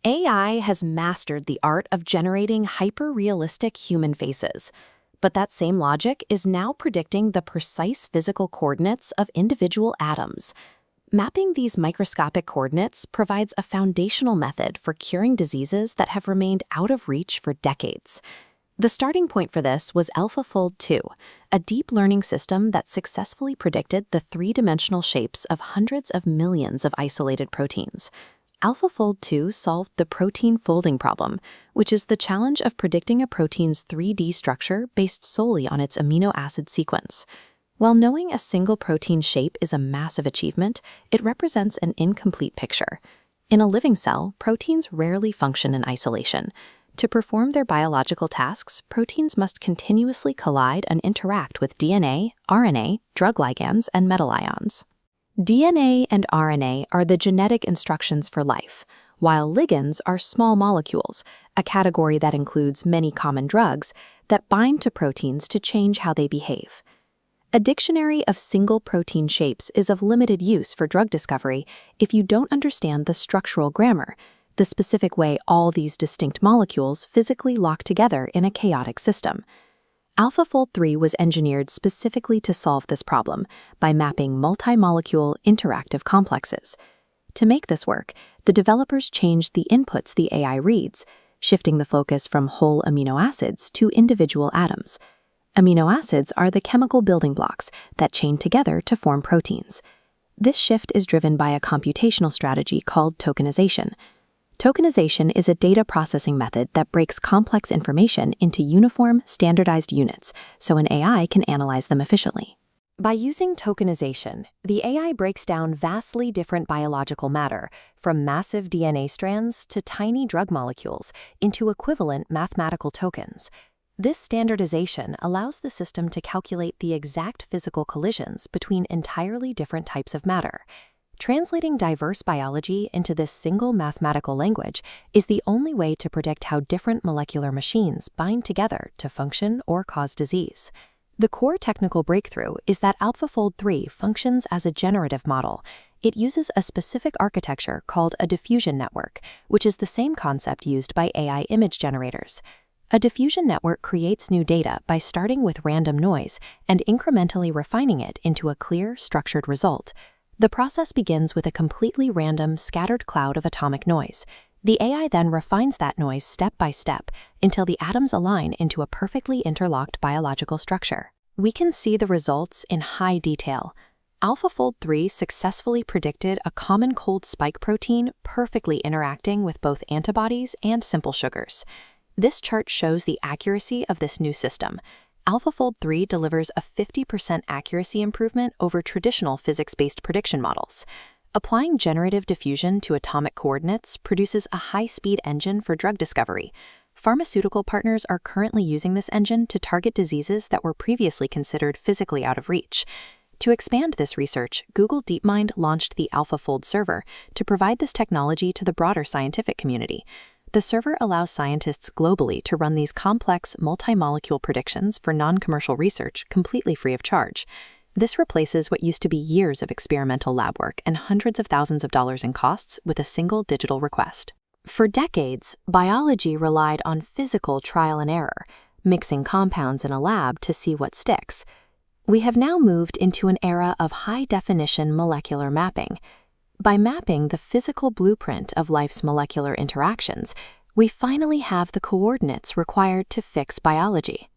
AI has mastered the art of generating hyper-realistic human faces. But that same logic is now predicting the precise physical coordinates of individual atoms. Mapping these microscopic coordinates provides a foundational method for curing diseases that have remained out of reach for decades. The starting point for this was AlphaFold 2, a deep learning system that successfully predicted the three-dimensional shapes of hundreds of millions of isolated proteins. AlphaFold 2 solved the protein folding problem, which is the challenge of predicting a protein's 3D structure based solely on its amino acid sequence. While knowing a single protein shape is a massive achievement, it represents an incomplete picture. In a living cell, proteins rarely function in isolation. To perform their biological tasks, proteins must continuously collide and interact with DNA, RNA, drug ligands, and metal ions. DNA and RNA are the genetic instructions for life, while ligands are small molecules, a category that includes many common drugs, that bind to proteins to change how they behave. A dictionary of single protein shapes is of limited use for drug discovery if you don't understand the structural grammar, the specific way all these distinct molecules physically lock together in a chaotic system. AlphaFold 3 was engineered specifically to solve this problem by mapping multi-molecule interactive complexes. To make this work, the developers changed the inputs the AI reads, shifting the focus from whole amino acids to individual atoms. Amino acids are the chemical building blocks that chain together to form proteins. This shift is driven by a computational strategy called tokenization. Tokenization is a data processing method that breaks complex information into uniform, standardized units so an AI can analyze them efficiently. By using tokenization, the AI breaks down vastly different biological matter, from massive DNA strands to tiny drug molecules, into equivalent mathematical tokens. This standardization allows the system to calculate the exact physical collisions between entirely different types of matter. Translating diverse biology into this single mathematical language is the only way to predict how different molecular machines bind together to function or cause disease. The core technical breakthrough is that AlphaFold 3 functions as a generative model. It uses a specific architecture called a diffusion network, which is the same concept used by AI image generators. A diffusion network creates new data by starting with random noise and incrementally refining it into a clear, structured result. The process begins with a completely random, scattered cloud of atomic noise. The AI then refines that noise step by step until the atoms align into a perfectly interlocked biological structure. We can see the results in high detail. AlphaFold 3 successfully predicted a common cold spike protein perfectly interacting with both antibodies and simple sugars. This chart shows the accuracy of this new system. AlphaFold 3 delivers a 50% accuracy improvement over traditional physics-based prediction models. Applying generative diffusion to atomic coordinates produces a high-speed engine for drug discovery. Pharmaceutical partners are currently using this engine to target diseases that were previously considered physically out of reach. To expand this research, Google DeepMind launched the AlphaFold Server to provide this technology to the broader scientific community. The server allows scientists globally to run these complex multi-molecule predictions for non-commercial research completely free of charge. This replaces what used to be years of experimental lab work and hundreds of thousands of dollars in costs with a single digital request. For decades, biology relied on physical trial and error, mixing compounds in a lab to see what sticks. We have now moved into an era of high-definition molecular mapping. By mapping the physical blueprint of life's molecular interactions, we finally have the coordinates required to fix biology.